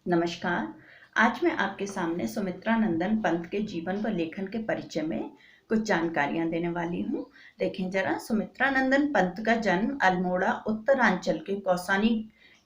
नमस्कार। आज मैं आपके सामने सुमित्रा नंदन पंत के जीवन व लेखन के परिचय में कुछ जानकारियां देने वाली हूँ। देखें जरा, सुमित्रा नंदन पंत का जन्म अल्मोड़ा उत्तरांचल के कौसानी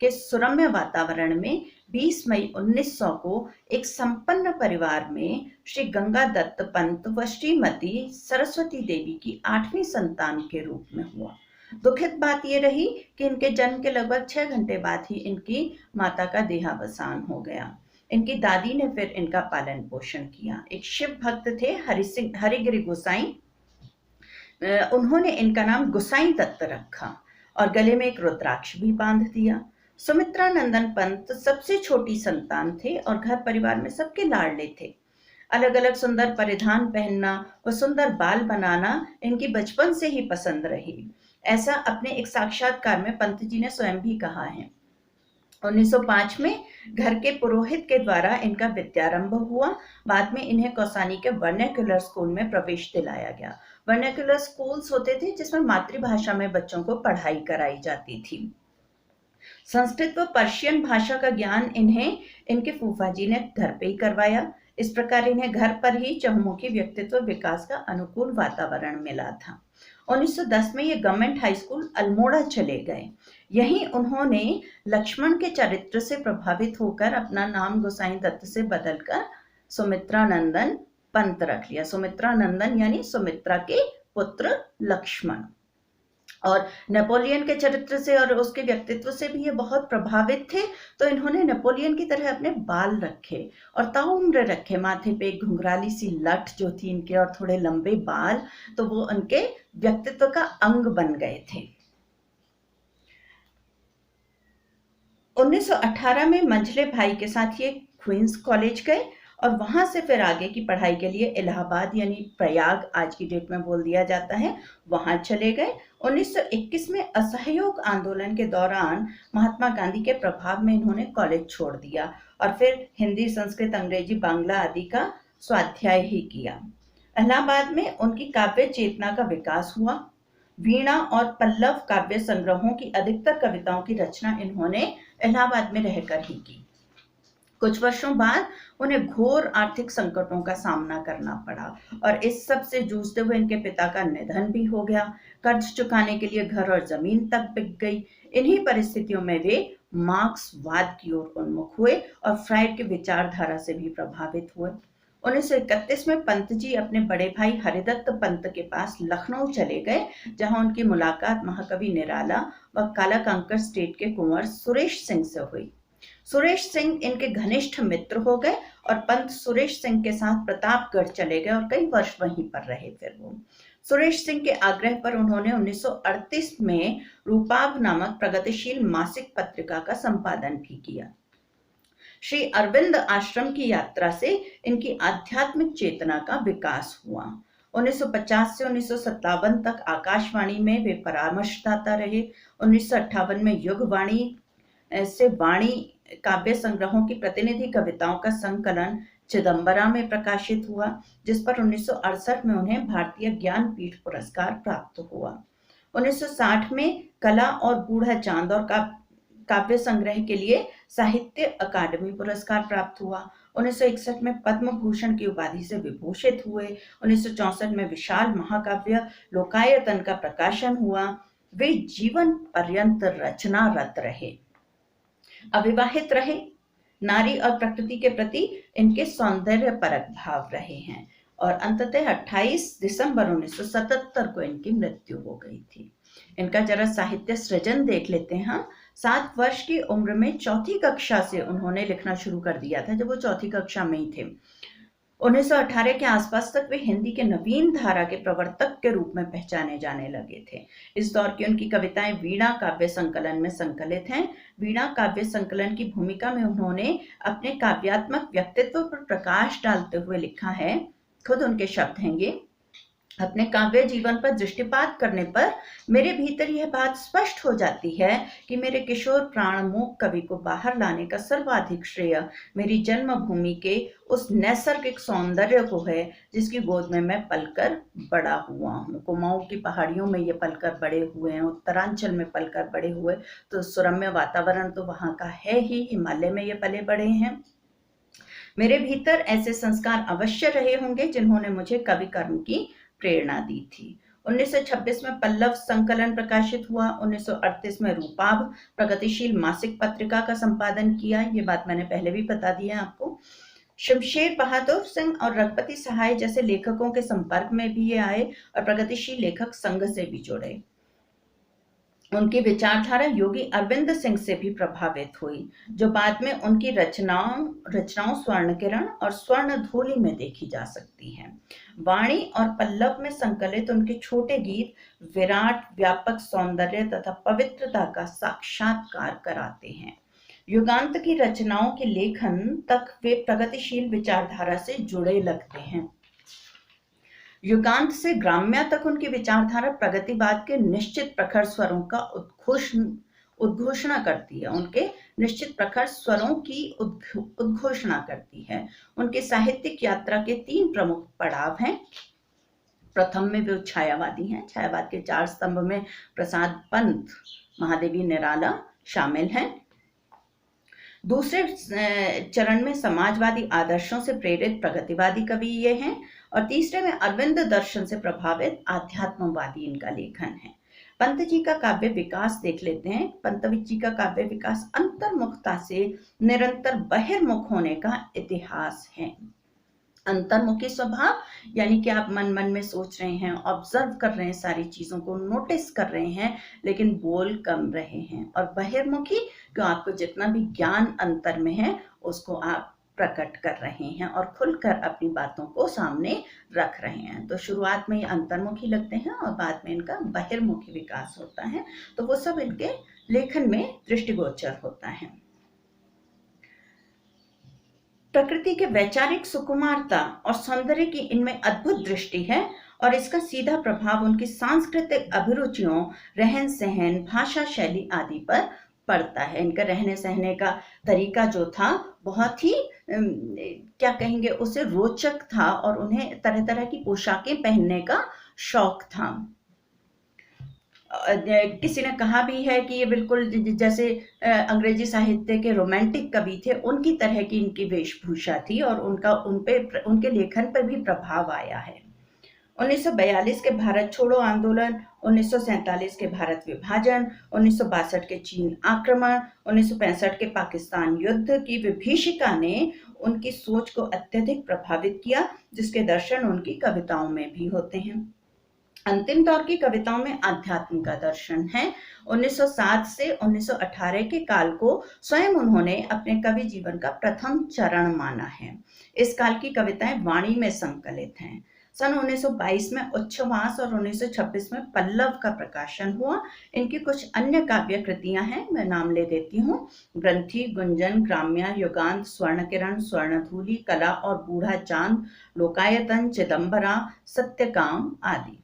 के सुरम्य वातावरण में 20 मई 1900 को एक संपन्न परिवार में श्री गंगा दत्त पंत व श्रीमती सरस्वती देवी की 8वीं संतान के रूप में हुआ। दुखित बात यह रही कि इनके जन्म के लगभग 6 घंटे बाद ही इनकी माता का देहावसान हो गया। इनकी दादी ने फिर इनका पालन पोषण किया। एक शिव भक्त थे हरिगिरि गोसाई। उन्होंने इनका नाम गोसाई दत्त रखा और गले में एक रुद्राक्ष भी बांध दिया। सुमित्रा नंदन पंत सबसे छोटी संतान थे और घर परिवार में सबके लाडले थे। अलग अलग सुंदर परिधान पहनना व सुंदर बाल बनाना इनकी बचपन से ही पसंद रही। ऐसा अपने एक साक्षात्कार में पंत जी ने स्वयं भी कहा है। 1905 में घर के पुरोहित के द्वारा इनका विद्यारंभ हुआ। बाद में इन्हें कौसानी के वर्नाक्युलर स्कूल में प्रवेश दिलाया गया। वर्नाक्युलर स्कूल्स होते थे जिसमें मातृभाषा में बच्चों को पढ़ाई कराई जाती थी। संस्कृत व पर्शियन भाषा का ज्ञान इन्हें इनके फूफा जी ने घर पे ही करवाया। इस प्रकार इन्हें घर पर ही चहुमुखी व्यक्तित्व विकास का अनुकूल वातावरण मिला था। 1910 में ये गवर्नमेंट हाई स्कूल अल्मोड़ा चले गए। यहीं उन्होंने लक्ष्मण के चरित्र से प्रभावित होकर अपना नाम गोसाई दत्त से बदलकर सुमित्रा नंदन पंत रख लिया। सुमित्रा नंदन यानी सुमित्रा के पुत्र लक्ष्मण। और नेपोलियन के चरित्र से और उसके व्यक्तित्व से भी ये बहुत प्रभावित थे, तो इन्होंने नेपोलियन की तरह अपने बाल रखे और ताउम्र रखे। माथे पे एक घुंघराली सी लठ जो थी इनके और थोड़े लंबे बाल, तो वो उनके व्यक्तित्व का अंग बन गए थे। 1918 में मंझले भाई के साथ ये क्वींस कॉलेज गए और वहां से फिर आगे की पढ़ाई के लिए इलाहाबाद यानी प्रयाग आज की डेट में बोल दिया जाता है, वहां चले गए। 1921 में असहयोग आंदोलन के दौरान महात्मा गांधी के प्रभाव में इन्होंने कॉलेज छोड़ दिया और फिर हिंदी, संस्कृत, अंग्रेजी, बांग्ला आदि का स्वाध्याय ही किया। इलाहाबाद में उनकी काव्य चेतना का विकास हुआ। वीणा और पल्लव काव्य संग्रहों की अधिकतर कविताओं की रचना इन्होंने इलाहाबाद में रहकर ही की। कुछ वर्षों बाद उन्हें घोर आर्थिक संकटों का सामना करना पड़ा और इस सब से जूझते हुए इनके पिता का निधन भी हो गया। कर्ज चुकाने के लिए घर और जमीन तक बिक गई। इन्हीं परिस्थितियों में वे मार्क्सवाद की ओर उन्मुख हुए और फ्राइड की विचारधारा से भी प्रभावित हुए। 1931 में पंत जी अपने बड़े भाई हरिदत्त पंत के पास लखनऊ चले गए, जहां उनकी मुलाकात महाकवि निराला व काला कांकर स्टेट के कुंवर सुरेश सिंह से हुई। सुरेश सिंह इनके घनिष्ठ मित्र हो गए और पंत सुरेश सिंह के साथ प्रतापगढ़ चले गए और कई वर्ष वहीं पर रहे। फिर वो सुरेश सिंह के आग्रह पर उन्होंने 1938 में रूपाभ नामक प्रगतिशील मासिक पत्रिका का संपादन भी किया। श्री अरविंद आश्रम की यात्रा से इनकी आध्यात्मिक चेतना का विकास हुआ। 1950 से 1957 तक आकाशवाणी में वे परामर्शदाता रहे। 1958 में युगवाणी से वाणी काव्य संग्रहों की प्रतिनिधि कविताओं का संकलन चिदंबरा में प्रकाशित हुआ, जिस पर 1968 में उन्हें भारतीय ज्ञानपीठ पुरस्कार प्राप्त हुआ। 1960 में कला और बूढ़ा चांद और काव्य संग्रह के लिए साहित्य अकादमी पुरस्कार प्राप्त हुआ। 1961 में पद्म भूषण की उपाधि से विभूषित हुए। 1964 में विशाल महाकाव्य लोकायतन का प्रकाशन हुआ। वे जीवन पर्यंत रचनारत रहे। अविवाहित रहे। नारी और प्रकृति के प्रति इनके सौंदर्य परक भाव रहे हैं और अंततः 28 दिसंबर 1977 को इनकी मृत्यु हो गई थी। इनका जरा साहित्य सृजन देख लेते हैं हम। 7 वर्ष की उम्र में चौथी कक्षा से उन्होंने लिखना शुरू कर दिया था, जब वो चौथी कक्षा में ही थे। 1918 के आसपास तक वे हिंदी के नवीन धारा के प्रवर्तक के रूप में पहचाने जाने लगे थे। इस दौर की उनकी कविताएं वीणा काव्य संकलन में संकलित हैं। वीणा काव्य संकलन की भूमिका में उन्होंने अपने काव्यात्मक व्यक्तित्व पर प्रकाश डालते हुए लिखा है, खुद उनके शब्द हैं ये: अपने काव्य जीवन पर दृष्टिपात करने पर मेरे भीतर यह बात स्पष्ट हो जाती है कि मेरे किशोर प्राणमूक कवि को बाहर लाने का सर्वाधिक श्रेय मेरी जन्मभूमि के उस नैसर्गिक सौंदर्य को है जिसकी गोद में मैं पलकर बड़ा हुआ हूँ। कुमाऊं की पहाड़ियों में ये पलकर बड़े हुए हैं, उत्तरांचल में पलकर बड़े हुए, तो सुरम्य वातावरण तो वहाँ का है ही, हिमालय में ये पले बड़े हैं। मेरे भीतर ऐसे संस्कार अवश्य रहे होंगे जिन्होंने मुझे कवि कर्म की प्रेरणा दी थी। 1926 में पल्लव संकलन प्रकाशित हुआ। 1938 में रूपाभ प्रगतिशील मासिक पत्रिका का संपादन किया। ये बात मैंने पहले भी बता दी है आपको। शमशेर बहादुर सिंह और रघुपति सहाय जैसे लेखकों के संपर्क में भी ये आए और प्रगतिशील लेखक संघ से भी जुड़े। उनकी विचारधारा योगी अरविंद सिंह से भी प्रभावित हुई, जो बाद में उनकी रचनाओं स्वर्ण किरण और स्वर्ण धूलि में देखी जा सकती हैं। वाणी और पल्लव में संकलित उनके छोटे गीत विराट व्यापक सौंदर्य तथा पवित्रता का साक्षात्कार कराते हैं। युगांत की रचनाओं के लेखन तक वे प्रगतिशील विचारधारा से जुड़े लगते हैं। युगांत से ग्राम्य तक उनकी विचारधारा प्रगतिवाद के निश्चित प्रखर स्वरों का उद्घोषणा करती है। उनके निश्चित प्रखर स्वरों की उद्घोषणा करती है। उनके साहित्यिक यात्रा के 3 प्रमुख पड़ाव हैं। प्रथम में वे छायावादी हैं। छायावाद के 4 स्तंभ में प्रसाद पंत, महादेवी निराला शामिल हैं। दूसरे चरण में समाजवादी आदर्शों से प्रेरित प्रगतिवादी कवि ये हैं, और तीसरे में अरविंद दर्शन से प्रभावित आध्यात्मवादी इनका लेखन है। पंत जी का काव्य विकास देख लेते हैं। पंत जी का काव्य विकास अंतर्मुखता से निरंतर बहिर्मुख होने का इतिहास है। अंतर्मुखी स्वभाव यानी कि आप मन मन में सोच रहे हैं, ऑब्जर्व कर रहे हैं, सारी चीजों को नोटिस कर रहे हैं, लेकिन बोल कम रहे हैं। और बहिर्मुखी जो आपको जितना भी ज्ञान अंतर में है उसको आप प्रकट कर रहे हैं और खुलकर अपनी बातों को सामने रख रहे हैं। तो शुरुआत में ये अंतर्मुखी लगते हैं और बाद में इनका बहिर्मुखी विकास होता है। तो वो सब इनके लेखन में दृष्टिगोचर होता है। प्रकृति के वैचारिक सुकुमारता और सौंदर्य की इनमें अद्भुत दृष्टि है और इसका सीधा प्रभाव उनकी सांस्कृतिक अभिरुचियों, रहन सहन, भाषा शैली आदि पर पड़ता है। इनका रहने सहने का तरीका जो था बहुत ही क्या कहेंगे उसे रोचक था और उन्हें तरह तरह की पोशाकें पहनने का शौक था। किसी ने कहा भी है कि ये बिल्कुल जैसे अंग्रेजी साहित्य के रोमांटिक कवि थे उनकी तरह की इनकी वेशभूषा थी और उनके लेखन पर भी प्रभाव आया है। 1942 के भारत छोड़ो आंदोलन, 1947 के भारत विभाजन, 1962 के चीन आक्रमण, 1965 के पाकिस्तान युद्ध की विभीषिका ने उनकी सोच को अत्यधिक प्रभावित किया, जिसके दर्शन उनकी कविताओं में भी होते हैं। अंतिम दौर की कविताओं में आध्यात्म का दर्शन है। 1907 से 1918 के काल को स्वयं उन्होंने अपने कवि जीवन का प्रथम चरण माना है। इस काल की कविताएं वाणी में संकलित हैं। सन 1922 में उच्छ्वास और 1926 में पल्लव का प्रकाशन हुआ। इनकी कुछ अन्य काव्य कृतियां हैं, मैं नाम ले देती हूँ। ग्रंथि, गुंजन, ग्राम्या, युगांत, स्वर्ण किरण, स्वर्णधूलि, कला और बूढ़ा चांद, लोकायतन, चिदंबरा, सत्यकाम आदि।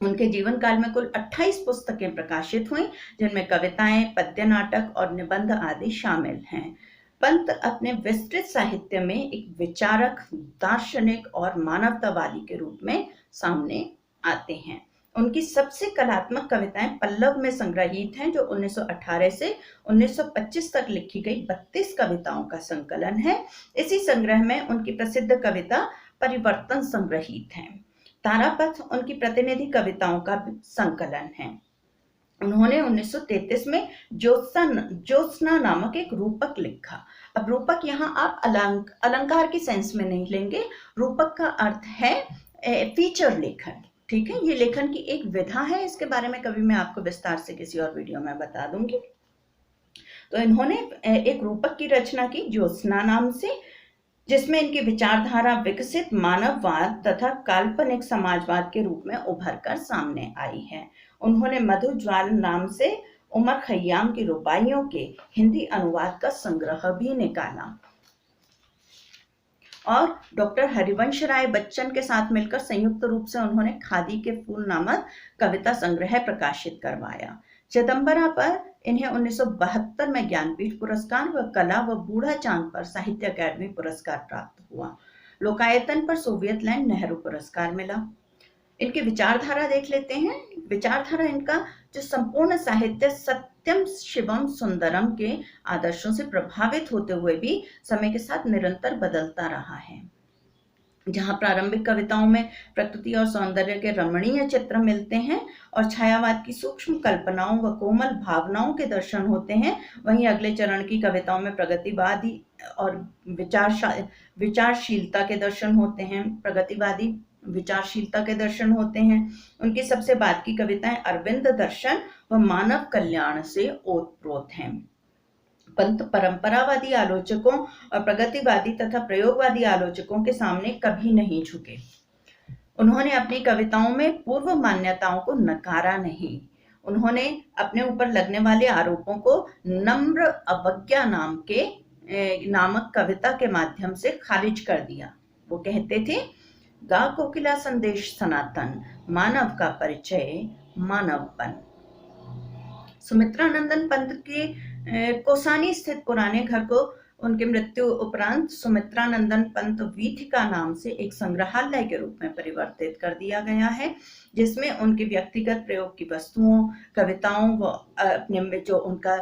उनके जीवन काल में कुल 28 पुस्तकें प्रकाशित हुई, जिनमें कविताएं, पद्य नाटक और निबंध आदि शामिल हैं। पंत अपने विस्तृत साहित्य में एक विचारक, दार्शनिक और मानवतावादी के रूप में सामने आते हैं। उनकी सबसे कलात्मक कविताएं पल्लव में संग्रहित हैं, जो 1918 से 1925 तक लिखी गई 32 कविताओं का संकलन है। इसी संग्रह में उनकी प्रसिद्ध कविता परिवर्तन संग्रहित है। तारापथ उनकी प्रतिनिधि कविताओं का संकलन है। उन्होंने 1933 में ज्योत्सना नामक एक रूपक लिखा। अब रूपक यहाँ आप अलंकार की सेंस में नहीं लेंगे। रूपक का अर्थ है फीचर लेखन, ठीक है। ये लेखन की एक विधा है, इसके बारे में कभी मैं आपको विस्तार से किसी और वीडियो में बता दूंगी। तो इन्होंने एक रूपक की रचना की ज्योत्सना नाम से, जिसमें इनकी विचारधारा विकसित मानववाद तथा काल्पनिक समाजवाद के रूप में उभर कर सामने आई है। उन्होंने मधु ज्वाल नाम से उमर खय्याम की रुबाइयों के हिंदी अनुवाद का संग्रह भी निकाला। और डॉक्टर हरिवंश राय बच्चन के साथ मिलकर संयुक्त रूप से उन्होंने खादी के फूल नामक कविता संग्रह प्रकाशित करवाया। चिदंबरा पर इन्हें 1972 में ज्ञानपीठ पुरस्कार व कला व बूढ़ा चांद पर साहित्य अकादमी पुरस्कार प्राप्त हुआ। लोकायतन पर सोवियत लैंड नेहरू पुरस्कार मिला। इनकी विचारधारा देख लेते हैं। विचारधारा इनका जो संपूर्ण साहित्य सत्यम शिवम सुंदरम के आदर्शों से प्रभावित होते हुए भी समय के साथ निरंतर बदलता रहा है। जहाँ प्रारंभिक कविताओं में प्रकृति और सौंदर्य के रमणीय चित्र मिलते हैं और छायावाद की सूक्ष्म कल्पनाओं व कोमल भावनाओं के दर्शन होते हैं, वहीं अगले चरण की कविताओं में प्रगतिवादी और विचारशीलता के दर्शन होते हैं। प्रगतिवादी विचारशीलता के दर्शन होते हैं। उनकी सबसे बाद की कविताएं अरविंद दर्शन व मानव कल्याण से ओतप्रोत हैं। पंत परंपरावादी आलोचकों और प्रगतिवादी तथा प्रयोगवादी आलोचकों के सामने कभी नहीं झुके। उन्होंने अपनी कविताओं में पूर्व मान्यताओं को नकारा नहीं। उन्होंने अपने ऊपर लगने वाले आरोपों को नम्र अवज्ञा नामक कविता के माध्यम से खारिज कर दिया। वो कहते थे, गा कोकिला संदेश सनातन, मानव का परिचय मानवपन। सुमित्रानंदन पंत के कोसानी स्थित पुराने घर को उनकी मृत्यु उपरांत सुमित्रानंदन पंत वीथिका नाम से एक संग्रहालय के रूप में परिवर्तित कर दिया गया है, जिसमें उनके व्यक्तिगत प्रयोग की वस्तुओं, कविताओं व अपने जो उनका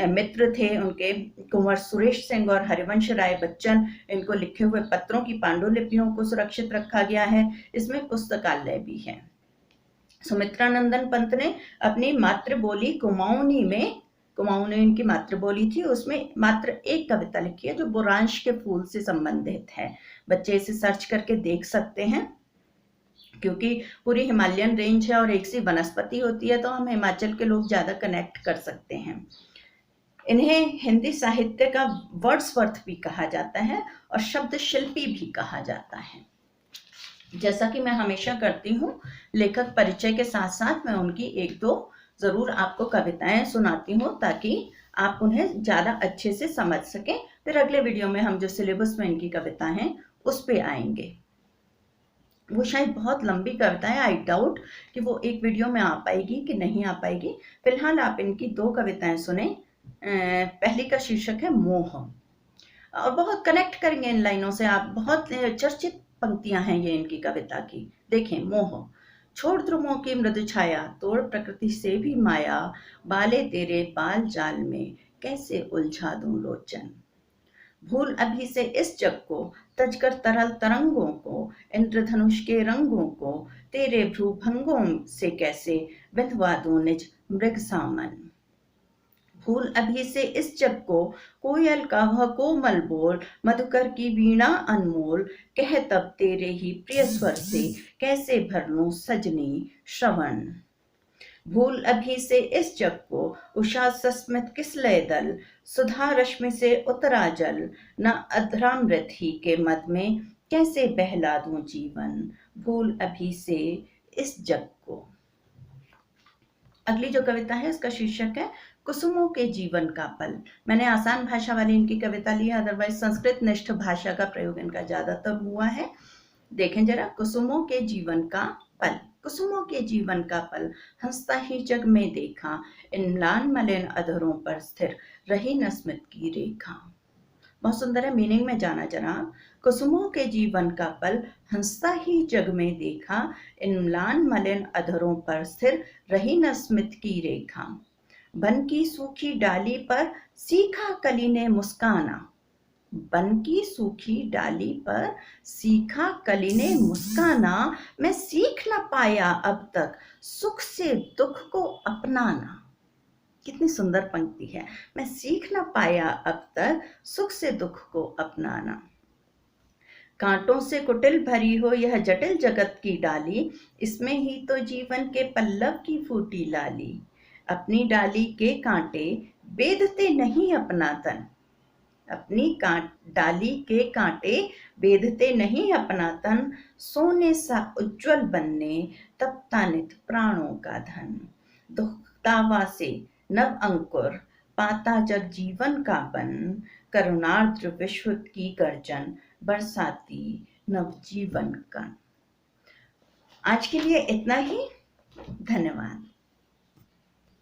मित्र थे उनके कुंवर सुरेश सिंह और हरिवंश राय बच्चन, इनको लिखे हुए पत्रों की पांडुलिपियों को सुरक्षित रखा गया है। इसमें पुस्तकालय भी है। सुमित्रानंदन पंत ने अपनी मातृबोली कुमाऊनी इनकी मातृबोली थी, उसमें मात्र एक कविता लिखी है जो बुरांश के फूल से संबंधित है। बच्चे इसे सर्च करके देख सकते हैं, क्योंकि पूरी हिमालयन रेंज है और एक सी वनस्पति होती है, तो हम हिमाचल के लोग ज्यादा कनेक्ट कर सकते हैं। इन्हें हिंदी साहित्य का वर्ड्सवर्थ भी कहा जाता है और शब्द शिल्पी भी कहा जाता है। जैसा कि मैं हमेशा करती हूँ, लेखक परिचय के साथ साथ मैं उनकी एक दो जरूर आपको कविताएं सुनाती हूँ, ताकि आप उन्हें ज्यादा अच्छे से समझ सकें। फिर अगले वीडियो में हम जो सिलेबस में इनकी कविता हैं उस पे आएंगे। वो शायद बहुत लंबी कविता है, आई डाउट कि वो एक वीडियो में आ पाएगी कि नहीं आ पाएगी। फिलहाल आप इनकी दो कविताएं सुने। पहली का शीर्षक है मोह, और बहुत कनेक्ट करेंगे इन लाइनों से आप। बहुत चर्चित पंक्तियां हैं ये इनकी कविता की। देखें, मोह। छोड़ ध्रुवों की मृदु छाया, तोड़ प्रकृति से भी माया, बाले तेरे बाल जाल में कैसे उलझा दूं लोचन। भूल अभी से इस जग को, तजकर तरल तरंगों को, इंद्रधनुष के रंगों को, तेरे भ्रूभंगों से कैसे बिंधवा दूं निज मृग सामन। भूल अभी से इस जग को, कोयल का वह कोमल बोल, मधुकर की वीणा अनमोल, कह तब तेरे ही प्रिय स्वर से कैसे भर लूं सजनी श्रवण। भूल अभी से इस जग को, उषा सस्मित किस लय दल, सुधा रश्मि से उतरा जल, न अधरामृत ही के मद में कैसे बहला दूं जीवन। भूल अभी से इस जग को। अगली जो कविता है उसका शीर्षक है कुसुमों के जीवन का पल। मैंने आसान भाषा वाली इनकी कविता ली है, अदरवाइज संस्कृत निष्ठ भाषा का प्रयोग इनका ज्यादातर हुआ है। देखें जरा, कुसुमों के जीवन का पल। कुसुमों के जीवन का पल, हंसता ही जग में देखा, इन म्लान मलिन अधरों पर स्थिर रही न स्मित की रेखा। बहुत सुंदर है, मीनिंग में जाना जरा। कुसुमों के जीवन का पल, हंसता ही जग में देखा, इन म्लान मलिन अधरों पर स्थिर रही न स्मित की रेखा। बन की सूखी डाली पर सीखा कली ने मुस्काना। बन की सूखी डाली पर सीखा कली ने मुस्काना, मैं सीख न पाया अब तक सुख से दुख को अपनाना। कितनी सुंदर पंक्ति है, मैं सीख न पाया अब तक सुख से दुख को अपनाना। कांटों से कुटिल भरी हो यह जटिल जगत की डाली, इसमें ही तो जीवन के पल्लव की फूटी लाली। अपनी डाली के कांटे बेधते नहीं अपना तन, अपनी डाली के कांटे बेधते नहीं अपना तन, सोने सा उज्जवल बनने तपता नित प्राणों का धन। दुखतावा से नव अंकुर पाता जग जीवन का बन, करुणार्द्र विश्व की गर्जन बरसाती नवजीवन का। आज के लिए इतना ही। धन्यवाद।